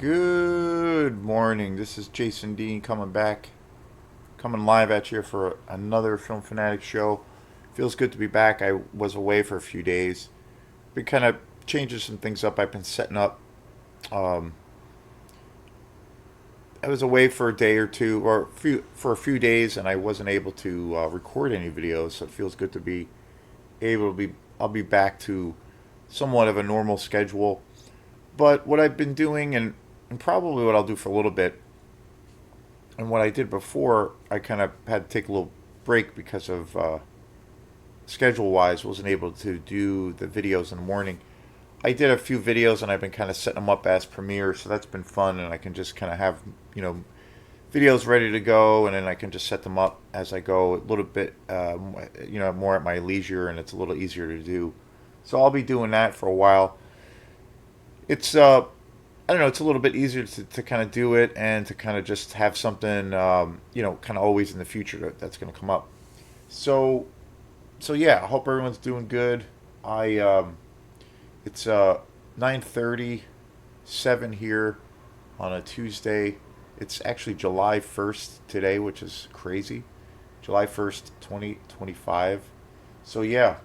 Good morning. This is Jason Dean coming live at you for another Film Fanatic show. Feels good to be back. I was away for a few days. Been kind of changing some things up. I've been setting up. Um, I was away for a day or two, or for a few days, and I wasn't able to record any videos. So it feels good to be able to be. I'll be back to somewhat of a normal schedule. But what I've been doing, and probably what I'll do for a little bit, and what I did before, I kind of had to take a little break because of schedule wise, wasn't able to do the videos in the morning. I did a few videos and I've been kind of setting them up as premiere, so that's been fun. And I can just kind of have videos ready to go, and then I can just set them up as I go a little bit, more at my leisure, and it's a little easier to do. So I'll be doing that for a while. It's I don't know, it's a little bit easier to kind of do it and to kind of just have something, kind of always in the future that's going to come up. So, so yeah, I hope everyone's doing good. I It's 9:37 here on a Tuesday. It's actually July 1st today, which is crazy. July 1st, 2025. So yeah,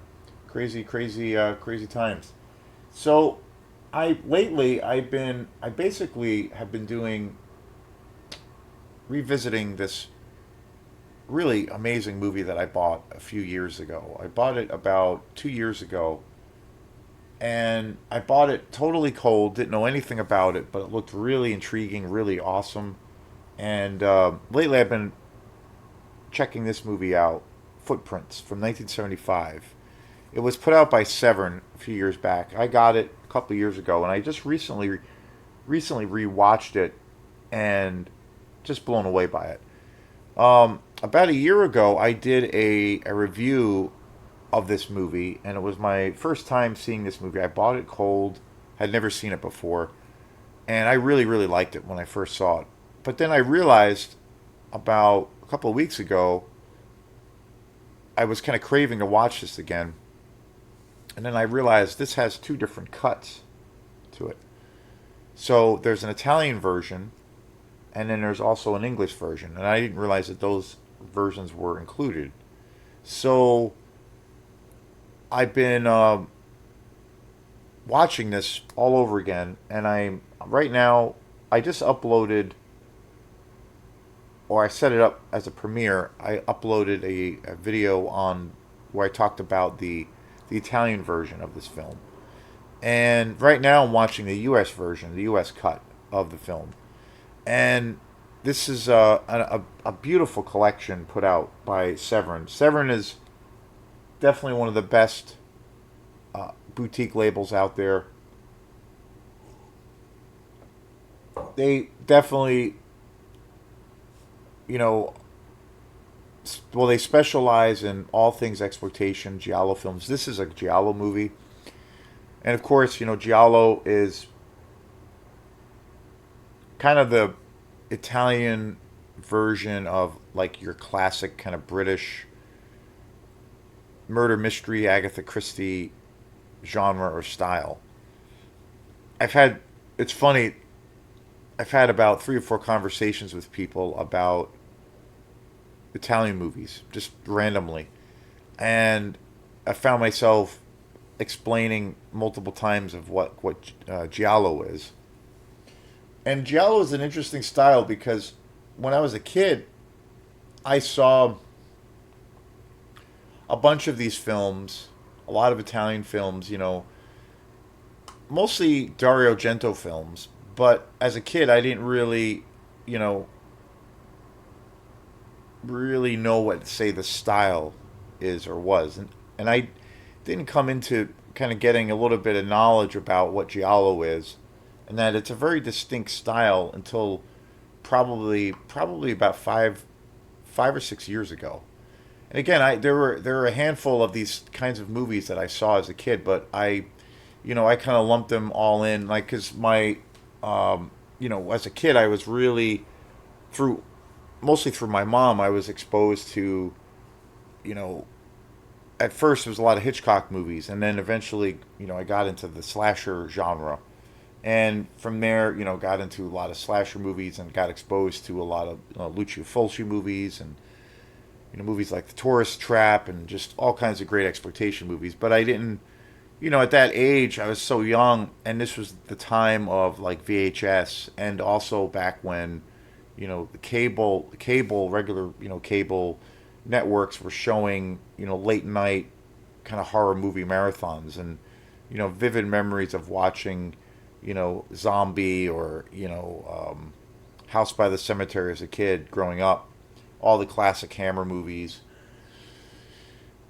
crazy times. So I basically have been doing revisiting this really amazing movie that I bought a few years ago. I bought it about 2 years ago, and I bought it totally cold. Didn't know anything about it, but it looked really intriguing, really awesome. And lately, I've been checking this movie out, Footprints from 1975. It was put out by Severn a few years back. I got it a couple of years ago, and I just recently rewatched it and just blown away by it. About a year ago, I did a review of this movie, and it was my first time seeing this movie. I bought it cold, had never seen it before, and I really liked it when I first saw it. But then I realized about a couple of weeks ago, I was kind of craving to watch this again, and then I realized this has two different cuts to it. So there's an Italian version, and then there's also an English version, and I didn't realize that those versions were included. So I've been watching this all over again, and I'm right now. I just uploaded, or I set it up as a premiere. I uploaded a video on where I talked about the Italian version of this film, and right now I'm watching the U.S. version, the U.S. cut of the film, and this is a beautiful collection put out by Severn. Severn is definitely one of the best boutique labels out there. They definitely, you know, they specialize in all things exploitation, giallo films. This is a giallo movie, and of course, giallo is kind of the Italian version of like your classic kind of British murder mystery, Agatha Christie genre or style. I've had, it's funny, I've had about three or four conversations with people about Italian movies, just randomly. And I found myself explaining multiple times of what giallo is. And giallo is an interesting style because when I was a kid, I saw a bunch of these films, a lot of Italian films, mostly Dario Argento films. But as a kid, I didn't really, you know, really know what, say, the style is or was. And I didn't come into kind of getting a little bit of knowledge about what giallo is, and that it's a very distinct style until probably about 5 or 6 years ago. And again, there were a handful of these kinds of movies that I saw as a kid, but I kind of lumped them all in, like, because as a kid, I was really through mostly through my mom. I was exposed to, you know, at first it was a lot of Hitchcock movies, and then eventually, I got into the slasher genre, And from there, got into a lot of slasher movies and got exposed to a lot of Lucio Fulci movies and movies like The Tourist Trap and just all kinds of great exploitation movies. But I didn't, at that age, I was so young, and this was the time of like VHS, and also back when, regular, cable networks were showing, late night kind of horror movie marathons, and vivid memories of watching, Zombie or House by the Cemetery as a kid growing up, all the classic Hammer movies.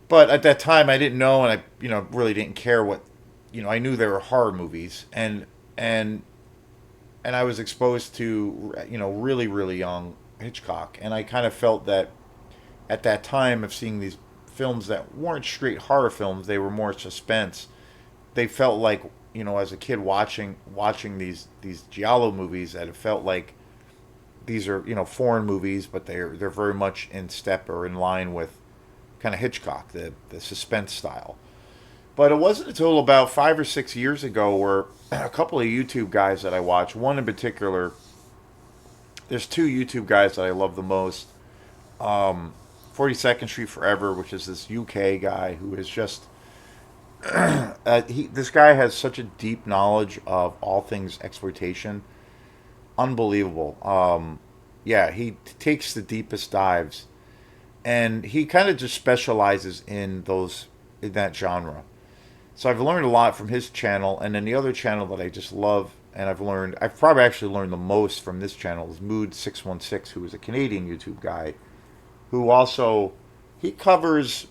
But at that time, I didn't know, and I really didn't care what, I knew there were horror movies, and and I was exposed to really really young Hitchcock, and I kind of felt that at that time of seeing these films that weren't straight horror films, they were more suspense. They felt like as a kid watching these giallo movies, that it felt like these are foreign movies, but they're very much in step or in line with kind of Hitchcock, the suspense style. But it wasn't until about 5 or 6 years ago where a couple of YouTube guys that I watch, one in particular, there's two YouTube guys that I love the most. 42nd Street Forever, which is this UK guy who is just this guy has such a deep knowledge of all things exploitation, unbelievable. Yeah, he takes the deepest dives, and he kind of just specializes in that genre. So I've learned a lot from his channel, and then the other channel that I just love, and I've probably actually learned the most from this channel is Mood616, who is a Canadian YouTube guy, who also he covers.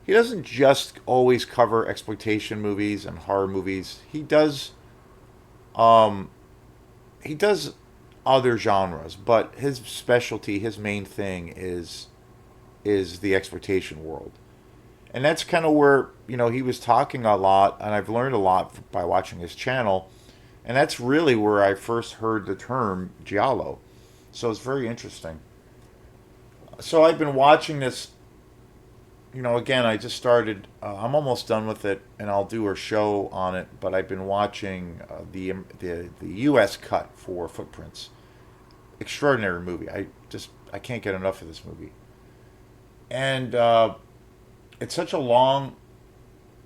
He doesn't just always cover exploitation movies and horror movies. Um, he does other genres, but his specialty, his main thing is the exploitation world. And that's kind of where he was talking a lot, and I've learned a lot by watching his channel, and that's really where I first heard the term giallo. So it's very interesting. So I've been watching this. Again, I just started. I'm almost done with it, and I'll do a show on it. But I've been watching the U.S. cut for Footprints. Extraordinary movie. I can't get enough of this movie, and it's such a long.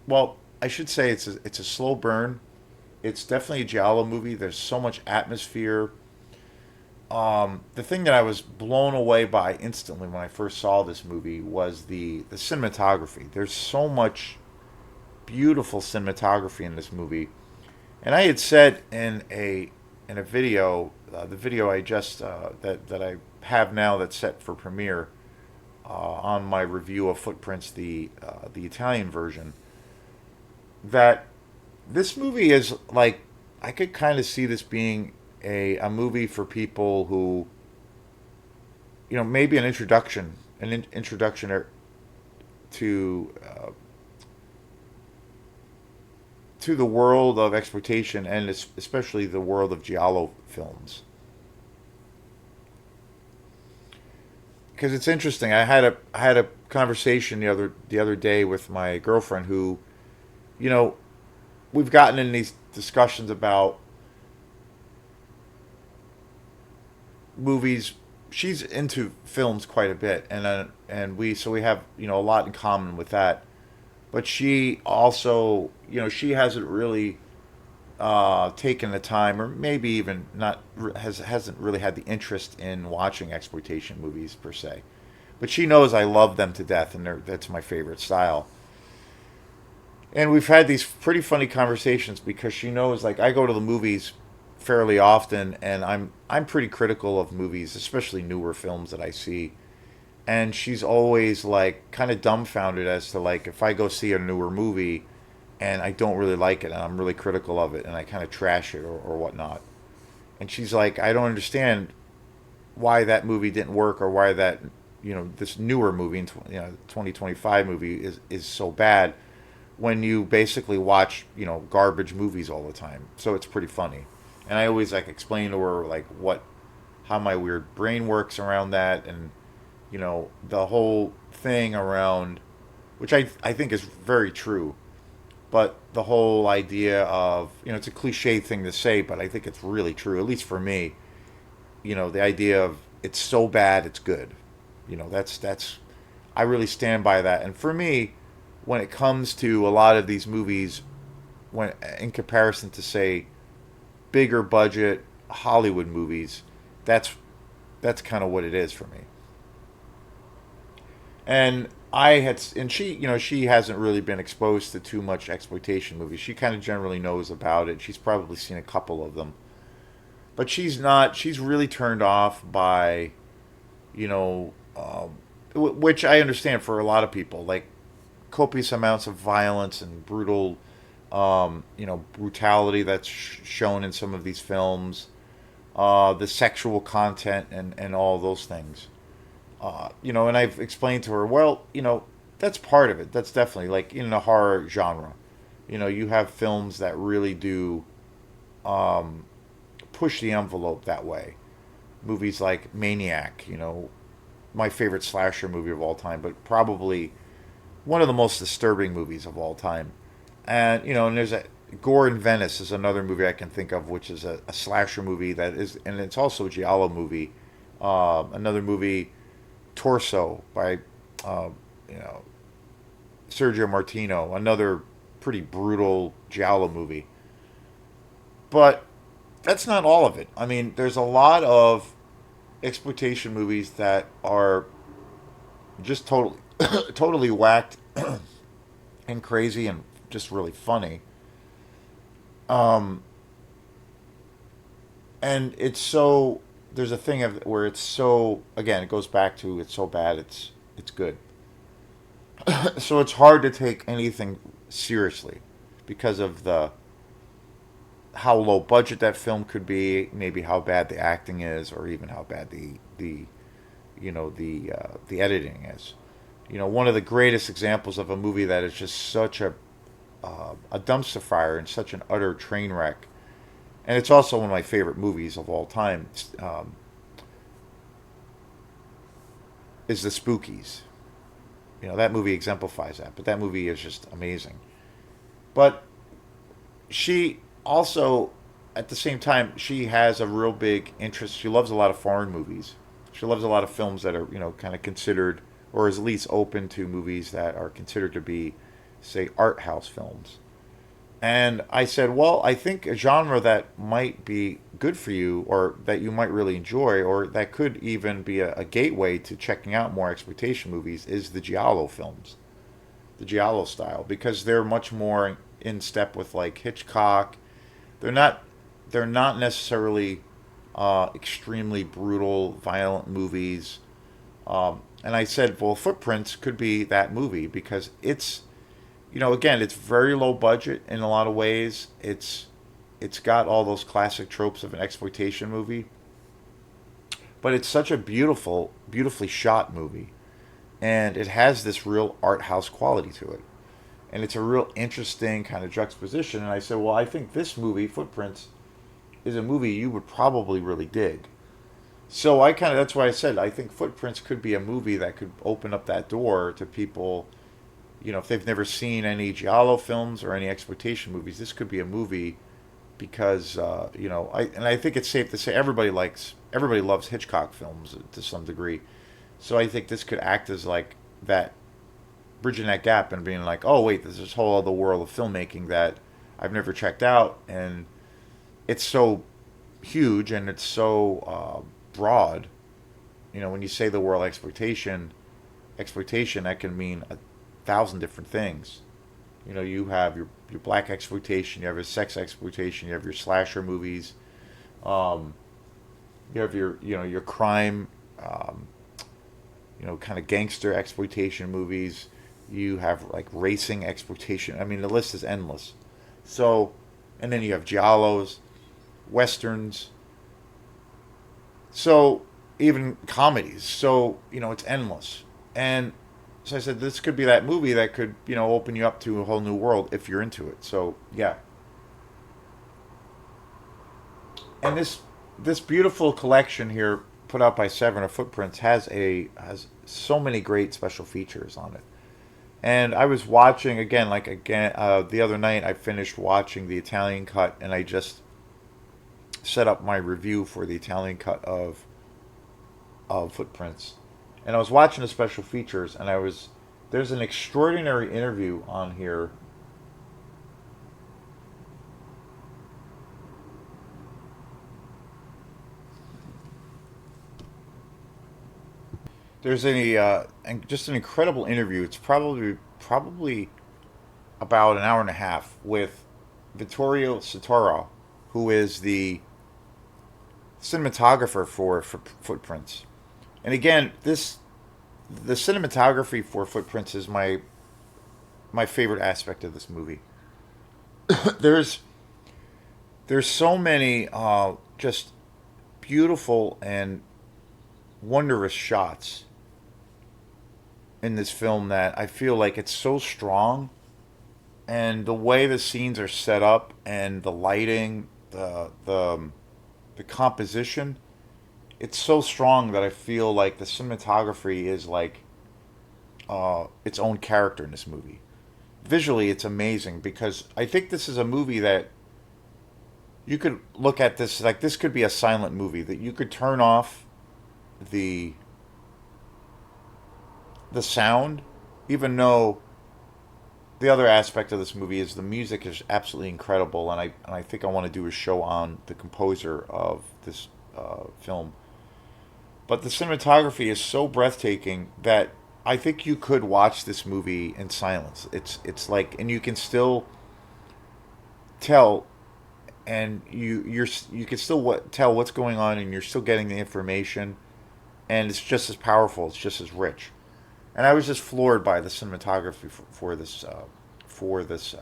Well, I should say it's a slow burn. It's definitely a giallo movie. There's so much atmosphere. The thing that I was blown away by instantly when I first saw this movie was the cinematography. There's so much beautiful cinematography in this movie, and I had said in a video, the video I just that I have now that's set for premiere on my review of Footprints, the Italian version, that this movie is like I could kind of see this being a movie for people who maybe an introduction to to the world of exploitation, and especially the world of giallo films. Because it's interesting. I had a conversation the other day with my girlfriend who, you know, we've gotten in these discussions about movies. She's into films quite a bit, and we have a lot in common with that. But she also, she hasn't really taken the time, or maybe even not hasn't really had the interest in watching exploitation movies per se. But she knows I love them to death, and that's my favorite style. And we've had these pretty funny conversations because she knows, like, I go to the movies fairly often, and I'm pretty critical of movies, especially newer films that I see. And she's always like kind of dumbfounded as to, like, if I go see a newer movie and I don't really like it and I'm really critical of it and I kind of trash it, or whatnot. And she's like, I don't understand why that movie didn't work, or why that this newer movie, 2025 movie is so bad when you basically watch garbage movies all the time. So it's pretty funny. And I always like explain to her like how my weird brain works around that, and the whole thing around, which I think is very true. But the whole idea of, it's a cliche thing to say, but I think it's really true, at least for me. The idea of it's so bad it's good. That's I really stand by that. And for me, when it comes to a lot of these movies, when in comparison to say bigger budget Hollywood movies, that's that's kind of what it is for me. And she hasn't really been exposed to too much exploitation movies. She kind of generally knows about it. She's probably seen a couple of them, but she's really turned off by, you know, which I understand for a lot of people, like copious amounts of violence and brutality that's shown in some of these films, the sexual content and all those things. And I've explained to her, well, that's part of it. That's definitely like in the horror genre. You have films that really do push the envelope that way. Movies like Maniac, my favorite slasher movie of all time, but probably one of the most disturbing movies of all time. And there's a Gore in Venice is another movie I can think of, which is a slasher movie that is, and it's also a giallo movie. Another movie, Torso by, uh, you know, Sergio Martino, another pretty brutal giallo movie. But that's not all of it. I mean, there's a lot of exploitation movies that are just totally, totally whacked and crazy and just really funny. Um, and it's so there's a thing of where it's so again it goes back to it's so bad it's good. So it's hard to take anything seriously because of the how low budget that film could be, maybe how bad the acting is, or even how bad the editing is. One of the greatest examples of a movie that is just such a dumpster fire and such an utter train wreck, and it's also one of my favorite movies of all time, is The Spookies. That movie exemplifies that, but that movie is just amazing. But she also, at the same time, she has a real big interest. She loves a lot of foreign movies. She loves a lot of films that are, kind of considered, or is at least open to movies that are considered to be, say, art house films. And I said, well, I think a genre that might be good for you, or that you might really enjoy, or that could even be a gateway to checking out more exploitation movies is the giallo films, the giallo style, because they're much more in step with like Hitchcock. They're not they're not necessarily extremely brutal, violent movies. And I said, well, Footprints could be that movie because again, it's very low budget in a lot of ways. It's got all those classic tropes of an exploitation movie, but it's such a beautifully shot movie, and it has this real art house quality to it, and it's a real interesting kind of juxtaposition. And I said, well, I think this movie, Footprints, is a movie you would probably really dig. So that's why I said I think Footprints could be a movie that could open up that door to people. If they've never seen any giallo films or any exploitation movies, this could be a movie because I think it's safe to say everybody loves Hitchcock films to some degree. So I think this could act as like that, bridging that gap and being like, oh wait, there's this whole other world of filmmaking that I've never checked out, and it's so huge and it's so broad. When you say the word exploitation, that can mean a thousand different things. You have your black exploitation, you have your sex exploitation, you have your slasher movies, um, you have your crime, kind of gangster exploitation movies. You have like racing exploitation. I mean, the list is endless. So, and then you have giallos, westerns. So even comedies. So it's endless. And so I said this could be that movie that could open you up to a whole new world if you're into it. So yeah, and this beautiful collection here put out by Seven of Footprints has so many great special features on it. And I was watching again, like again, the other night. I finished watching the Italian cut, and I just set up my review for the Italian cut of Footprints. And I was watching the special features, and I was there's an extraordinary interview on here. There's just an incredible interview. It's probably about an hour and a half with Vittorio Storaro, who is the cinematographer for Footprints. And again, this the cinematography for Footprints is my favorite aspect of this movie. there's there's so many just beautiful and wondrous shots in this film that I feel like it's so strong, and the way the scenes are set up and the lighting, the composition, it's so strong that I feel like the cinematography is like its own character in this movie. Visually, it's amazing because I think this is a movie that you could look at this like this could be a silent movie that you could turn off the the sound, even though the other aspect of this movie is the music is absolutely incredible, and I think I want to do a show on the composer of this film. But the cinematography is so breathtaking that I think you could watch this movie in silence. It's like, and you can still tell, and you can still tell what's going on, and you're still getting the information, and it's just as powerful. It's just as rich. And I was just floored by the cinematography for this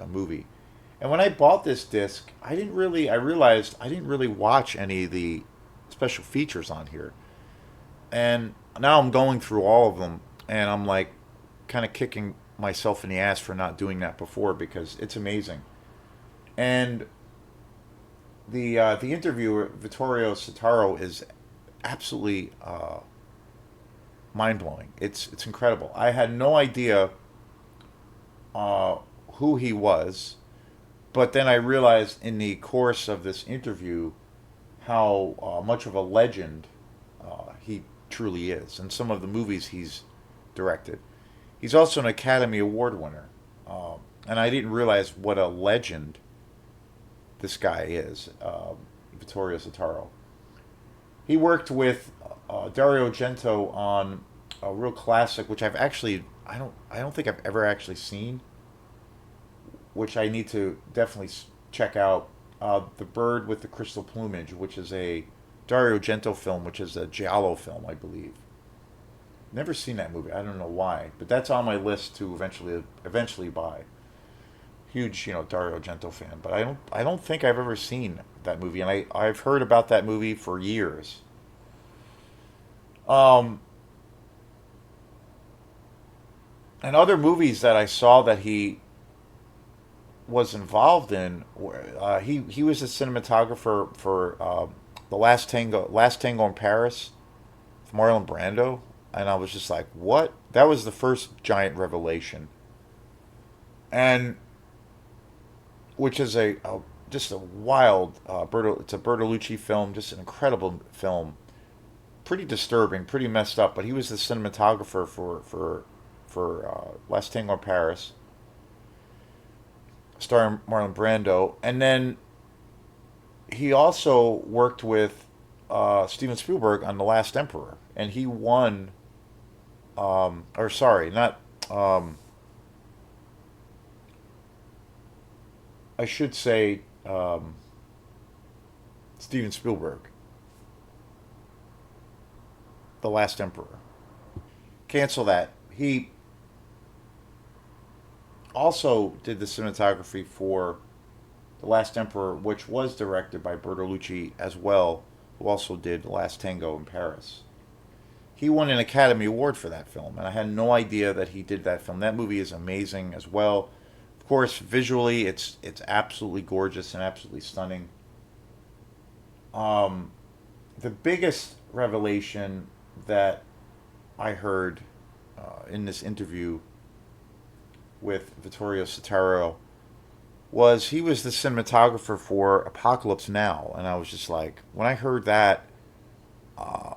movie. And when I bought this disc, I realized I didn't really watch any of the special features on here. And now I'm going through all of them, and I'm like kind of kicking myself in the ass for not doing that before because it's amazing. And the interviewer Vittorio Sitaro is absolutely mind blowing. It's incredible. I had no idea uh, who he was, but then I realized in the course of this interview how much of a legend he truly is, and some of the movies he's directed. He's also an Academy Award winner, and I didn't realize what a legend this guy is, Vittorio Sitaro. He worked with Dario Argento on a real classic, which I don't think I've ever actually seen, which I need to definitely check out. The Bird with the Crystal Plumage, which is a Dario Argento film, which is a giallo film, I believe. Never seen that movie. I don't know why, but that's on my list to eventually buy. Huge, Dario Argento fan, but I don't think I've ever seen that movie, and I've heard about that movie for years. Um, and other movies that I saw that he was involved in, he was a cinematographer for Last Tango in Paris, from Marlon Brando, and I was just like, what? That was the first giant revelation, and which is a just a wild it's a Bertolucci film, just an incredible film, pretty disturbing, pretty messed up. But he was the cinematographer for Last Tango in Paris, starring Marlon Brando, and then he also worked with Steven Spielberg on The Last Emperor, and he won. Or sorry, not. I should say Steven Spielberg, The Last Emperor. Cancel that. He also did the cinematography for The Last Emperor, which was directed by Bertolucci as well, who also did The Last Tango in Paris. He won an Academy Award for that film, and I had no idea that he did that film. That movie is amazing as well. Of course, visually, it's absolutely gorgeous and absolutely stunning. Um, the biggest revelation that I heard in this interview with Vittorio Storaro was he was the cinematographer for Apocalypse Now, and I was just like, when I heard that, I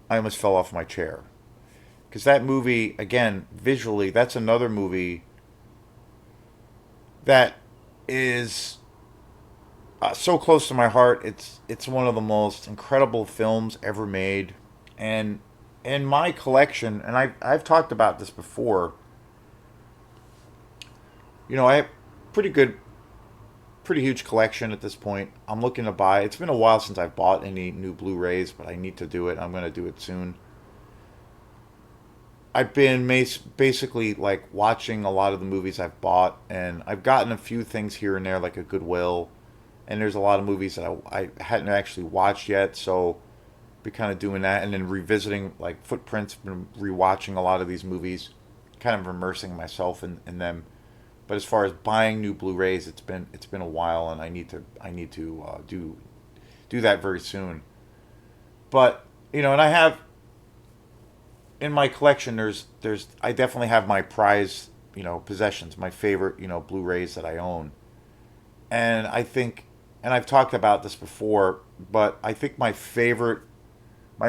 almost fell off my chair because that movie, again, visually, that's another movie that is so close to my heart. It's one of the most incredible films ever made, and in my collection, and I've talked about this before. I have pretty good, pretty huge collection at this point. I'm looking to buy. It's been a while since I've bought any new Blu-rays, but I need to do it. I'm going to do it soon. I've been basically like watching a lot of the movies I've bought, and I've gotten a few things here and there, like a Goodwill, and there's a lot of movies that I hadn't actually watched yet, so be kind of doing that, and then revisiting like Footprints. Been rewatching a lot of these movies, kind of immersing myself in them. But as far as buying new Blu-rays, it's been a while, and I need to do that very soon. But and I have in my collection. There's I definitely have my prize possessions, my favorite Blu-rays that I own, and I think, and I've talked about this before, but I think my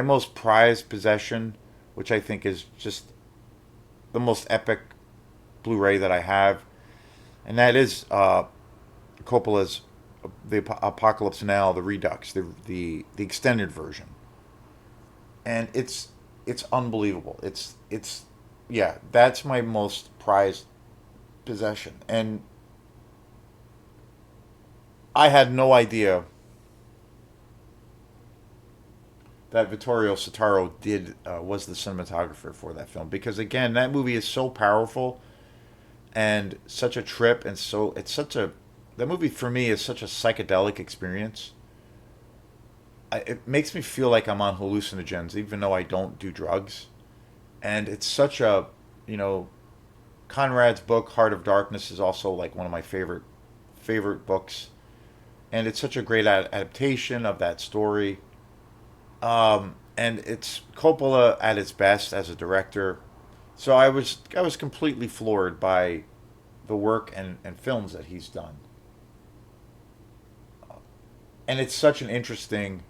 most prized possession, which I think is just the most epic Blu-ray that I have, and that is Coppola's the Apocalypse Now, the Redux, the extended version, and it's unbelievable. It's yeah, that's my most prized possession, and I had no idea that Vittorio Sitaro did was the cinematographer for that film, because again, that movie is so powerful and such a trip, and so it's such a that movie for me is such a psychedelic experience. It makes me feel like I'm on hallucinogens, even though I don't do drugs. And it's such a, you know, Conrad's book Heart of Darkness is also like one of my favorite books, and it's such a great adaptation of that story. And it's Coppola at its best as a director. So I was completely floored by the work and films that he's done. And it's such an interesting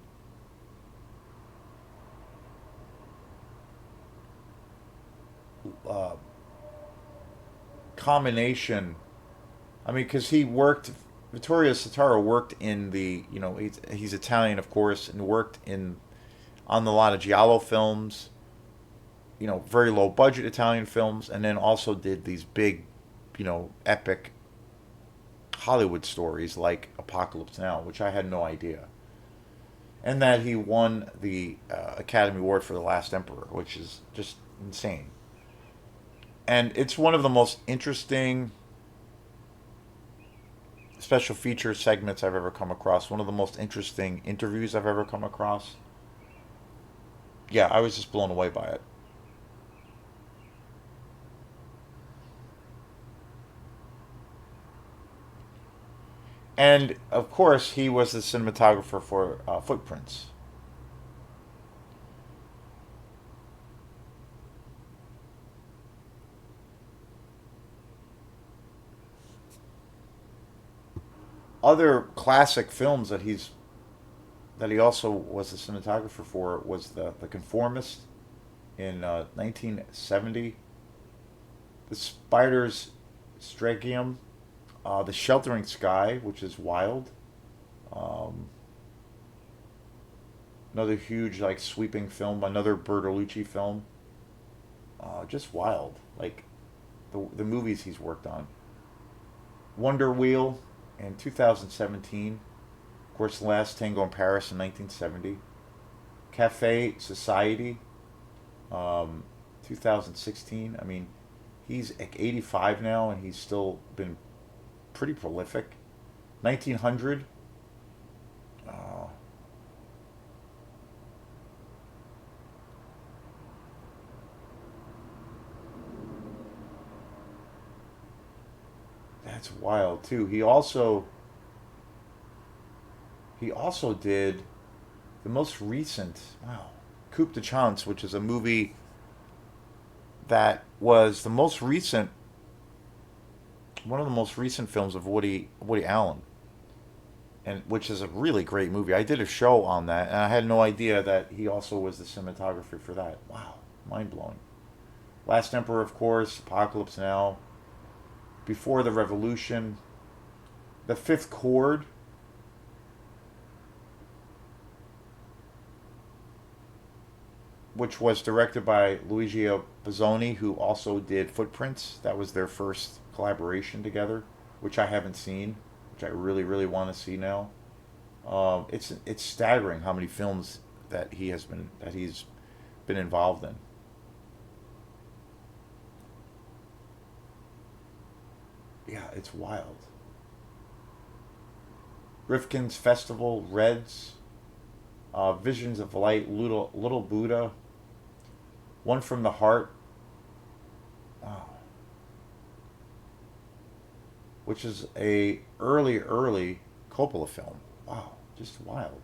uh, combination. I mean, because Vittorio Sitaro worked in he's Italian, of course, and worked on a lot of giallo films, very low budget Italian films, and then also did these big, epic Hollywood stories like Apocalypse Now, which I had no idea. And that he won the Academy Award for The Last Emperor, which is just insane. And it's one of the most interesting special feature segments I've ever come across, one of the most interesting interviews I've ever come across. Yeah, I was just blown away by it. And of course, he was the cinematographer for Footprints. Other classic films that he also was the cinematographer for was the Conformist in 1970, The Spider's Stragium, The Sheltering Sky, which is wild. Um, Another huge like sweeping film, another Bertolucci film. Just wild, like the movies he's worked on. Wonder Wheel in 2017. Of course, The Last Tango in Paris in 1970. Cafe Society, 2016. I mean, he's like 85 now, and he's still been pretty prolific. 1900. Uh, that's wild too. He also did the most recent. Wow, Coupe de Chance, which is a movie that was the most recent one of the most recent films of Woody Allen, and which is a really great movie. I did a show on that, and I had no idea that he also was the cinematographer for that. Wow, mind blowing. Last Emperor, of course, Apocalypse Now, Before the Revolution, The Fifth Chord, which was directed by Luigi Bazzoni, who also did Footprints. That was their first collaboration together, which I haven't seen, which I really, really want to see now. It's staggering how many films that he's been involved in. Yeah, it's wild. Rifkin's Festival, Reds, Visions of Light, Little Buddha, One from the Heart, wow, which is a early Coppola film. Wow, just wild.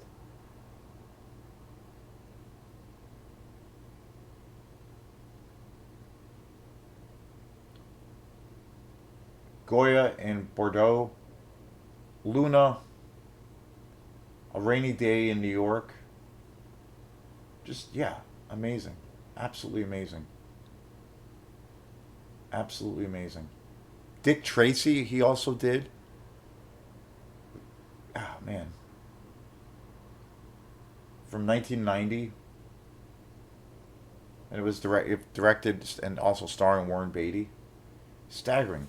Goya in Bordeaux, Luna, A Rainy Day in New York. Just yeah, amazing, absolutely amazing, absolutely amazing. Dick Tracy, he also did. Ah man, from 1990, and it was directed and also starring Warren Beatty. Staggering.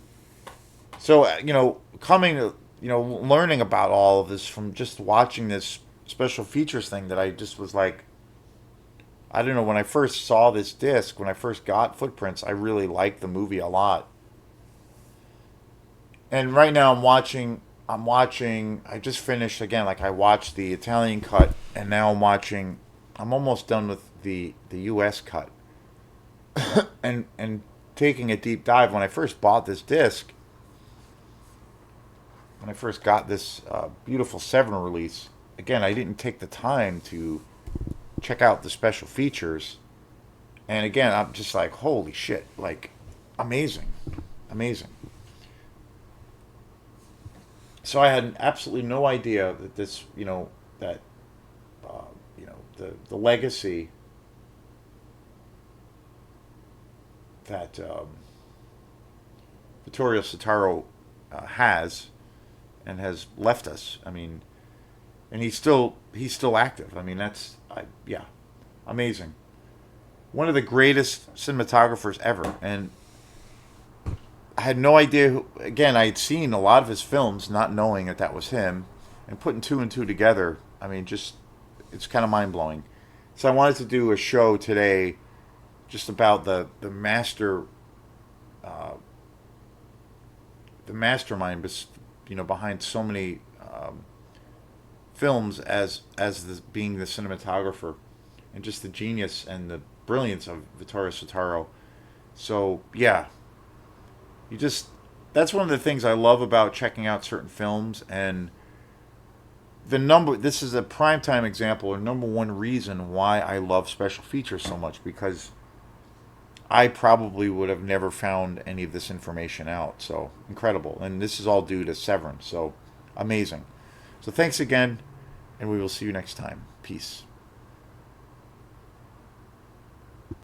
So coming to learning about all of this from just watching this special features thing that I just was like, I don't know. When I first saw this disc, when I first got Footprints, I really liked the movie a lot. And right now I'm watching. I'm watching. I just finished again. Like I watched the Italian cut, and now I'm watching. I'm almost done with the U.S. cut, and taking a deep dive. When I first bought this disc, when I first got this beautiful Seven release, again I didn't take the time to check out the special features, and again I'm just like, holy shit, like amazing, amazing. So I had absolutely no idea that this, that the legacy that Vittorio Sotaro has and has left us. I mean, and he's still active. I mean, yeah, amazing. One of the greatest cinematographers ever, and I had no idea. Again, I had seen a lot of his films, not knowing that that was him, and putting two and two together. I mean, just it's kind of mind blowing. So I wanted to do a show today, just about uh, the mastermind, behind so many films as being the cinematographer, and just the genius and the brilliance of Vittorio Sotaro. So yeah, you just that's one of the things I love about checking out certain films. And this is a prime time example, or number one reason why I love special features so much, because I probably would have never found any of this information out. So incredible. And this is all due to Severin. So amazing. So thanks again, and we will see you next time. Peace.